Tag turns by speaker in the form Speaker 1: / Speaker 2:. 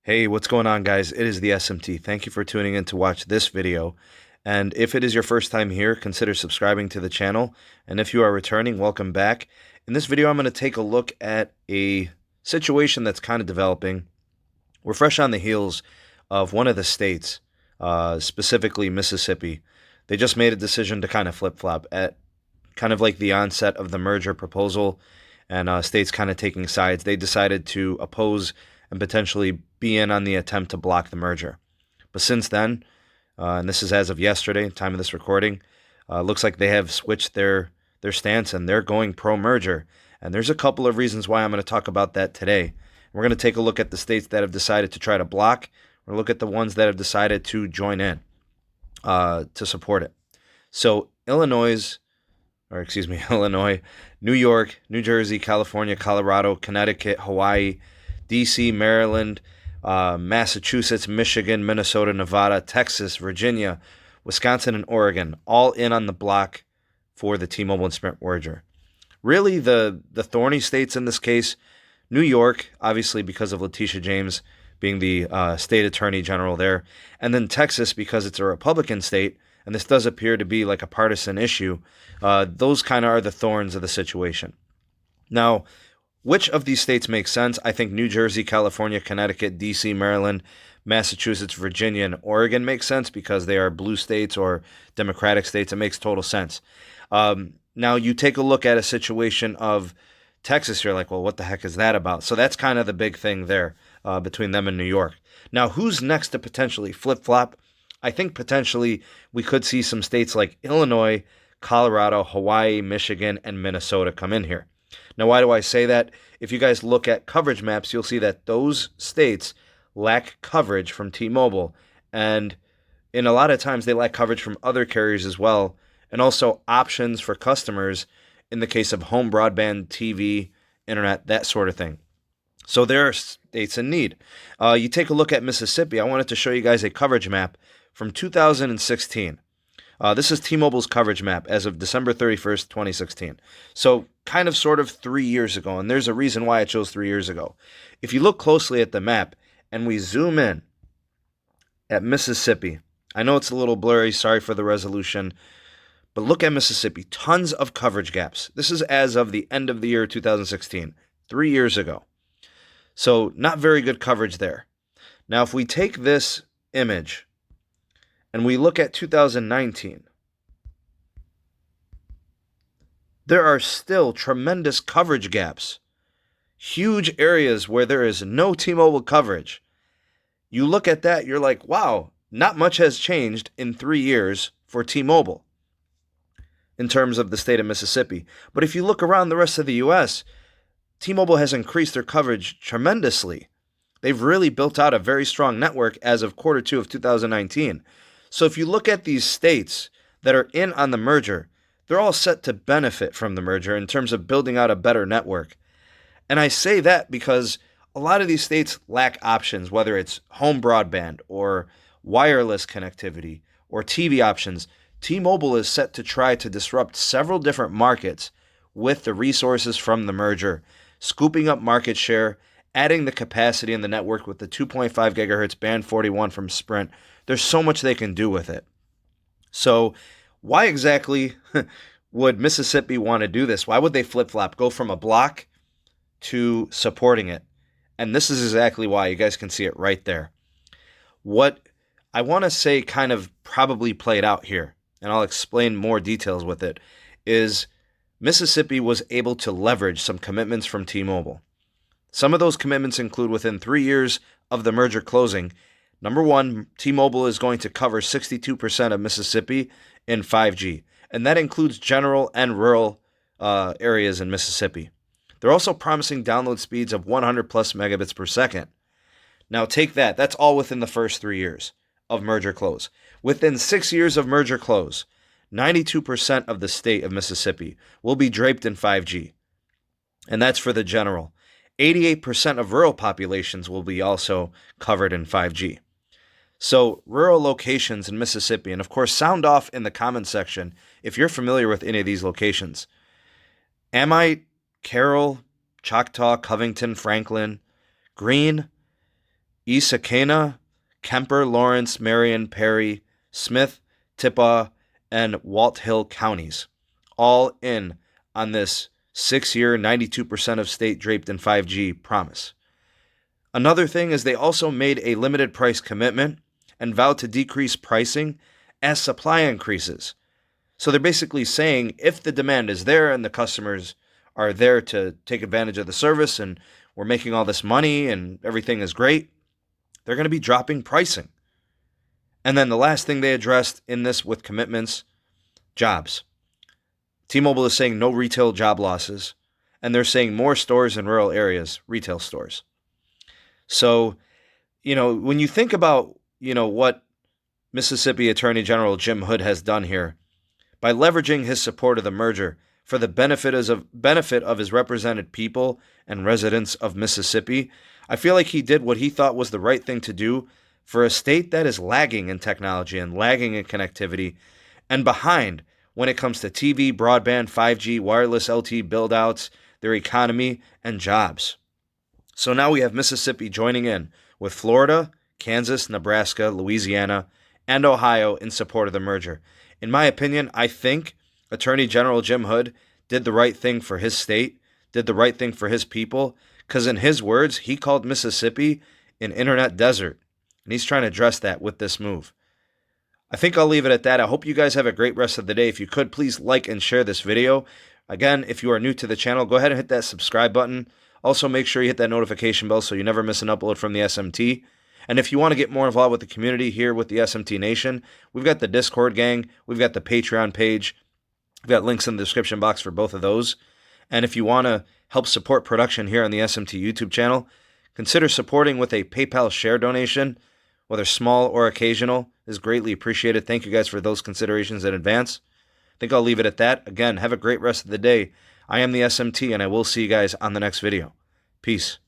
Speaker 1: Hey, what's going on, guys? It is the SMT. Thank you for tuning in to watch this video. And if it is your first time here, consider subscribing to the channel. And if you are returning, welcome back. In this video, I'm going to take a look at a situation that's kind of developing. We're fresh on the heels of one of the states, specifically Mississippi. They just made a decision to kind of flip-flop at kind of like the onset of the merger proposal, and states kind of taking sides. They decided to oppose and potentially be in on the attempt to block the merger. But since then, and this is as of yesterday, time of this recording, looks like they have switched their stance and they're going pro-merger. And there's a couple of reasons why I'm going to talk about that today. We're going to take a look at the states that have decided to try to block. We're going to look at the ones that have decided to join in to support it. So Illinois, New York, New Jersey, California, Colorado, Connecticut, Hawaii, D.C., Maryland, Massachusetts, Michigan, Minnesota, Nevada, Texas, Virginia, Wisconsin, and Oregon, all in on the block for the T-Mobile and Sprint merger. Really, the thorny states in this case, New York, obviously because of Letitia James being the state attorney general there, and then Texas because it's a Republican state, and this does appear to be like a partisan issue. Those kind of are the thorns of the situation. Now, which of these states make sense? I think New Jersey, California, Connecticut, D.C., Maryland, Massachusetts, Virginia, and Oregon make sense because they are blue states or Democratic states. It makes total sense. Now, you take a look at a situation of Texas, you're like, well, what the heck is that about? So that's kind of the big thing there between them and New York. Now, who's next to potentially flip-flop? I think potentially we could see some states like Illinois, Colorado, Hawaii, Michigan, and Minnesota come in here. Now, why do I say that? If you guys look at coverage maps, you'll see that those states lack coverage from T-Mobile. And in a lot of times, they lack coverage from other carriers as well. And also options for customers in the case of home broadband, TV, internet, that sort of thing. So there are states in need. You take a look at Mississippi. I wanted to show you guys a coverage map from 2016. This is T-Mobile's coverage map as of December 31st, 2016. So kind of sort of 3 years ago, and there's a reason why I chose 3 years ago. If you look closely at the map and we zoom in at Mississippi, I know it's a little blurry, sorry for the resolution, but look at Mississippi, tons of coverage gaps. This is as of the end of the year 2016, 3 years ago. So not very good coverage there. Now, if we take this image and we look at 2019, there are still tremendous coverage gaps. Huge areas where there is no T-Mobile coverage. You look at that, you're like, wow, not much has changed in 3 years for T-Mobile in terms of the state of Mississippi. But if you look around the rest of the U.S., T-Mobile has increased their coverage tremendously. They've really built out a very strong network as of Q2 of 2019. So if you look at these states that are in on the merger, they're all set to benefit from the merger in terms of building out a better network. And I say that because a lot of these states lack options, whether it's home broadband or wireless connectivity or TV options. T-Mobile is set to try to disrupt several different markets with the resources from the merger, scooping up market share, adding the capacity in the network with the 2.5 gigahertz band 41 from Sprint. There's so much they can do with it. So why exactly would Mississippi want to do this? Why would they flip-flop, go from a block to supporting it? And this is exactly why. You guys can see it right there. What I want to say kind of probably played out here, and I'll explain more details with it, is Mississippi was able to leverage some commitments from T-Mobile. Some of those commitments include within 3 years of the merger closing, number one, T-Mobile is going to cover 62% of Mississippi in 5G, and that includes general and rural areas in Mississippi. They're also promising download speeds of 100 plus megabits per second. Now take that. That's all within the first 3 years of merger close. Within 6 years of merger close, 92% of the state of Mississippi will be draped in 5G. And that's for the general. 88% of rural populations will be also covered in 5G. So, rural locations in Mississippi, and of course, sound off in the comments section if you're familiar with any of these locations. Amite, Carroll, Choctaw, Covington, Franklin, Greene, Issaquena, Kemper, Lawrence, Marion, Perry, Smith, Tippah, and Walt Hill counties, all in on this 6-year, 92% of state draped in 5G promise. Another thing is they also made a limited price commitment and vowed to decrease pricing as supply increases. So they're basically saying if the demand is there and the customers are there to take advantage of the service and we're making all this money and everything is great, they're going to be dropping pricing. And then the last thing they addressed in this with commitments, jobs. T-Mobile is saying no retail job losses, and they're saying more stores in rural areas, retail stores. So, when you think about, what Mississippi Attorney General Jim Hood has done here, by leveraging his support of the merger for the benefit of his represented people and residents of Mississippi, I feel like he did what he thought was the right thing to do for a state that is lagging in technology and lagging in connectivity and behind when it comes to TV, broadband, 5G, wireless LTE build-outs, their economy, and jobs. So now we have Mississippi joining in with Florida, Kansas, Nebraska, Louisiana, and Ohio in support of the merger. In my opinion, I think Attorney General Jim Hood did the right thing for his state, did the right thing for his people, because in his words, he called Mississippi an internet desert, and he's trying to address that with this move. I think I'll leave it at that. I hope you guys have a great rest of the day. If you could, please like and share this video. Again, if you are new to the channel, go ahead and hit that subscribe button. Also, make sure you hit that notification bell so you never miss an upload from the SMT. And if you want to get more involved with the community here with the SMT Nation, we've got the Discord gang, we've got the Patreon page, we've got links in the description box for both of those. And if you want to help support production here on the SMT YouTube channel, consider supporting with a PayPal share donation, whether small or occasional, is greatly appreciated. Thank you guys for those considerations in advance. I think I'll leave it at that. Again, have a great rest of the day. I am the SMT, and I will see you guys on the next video. Peace.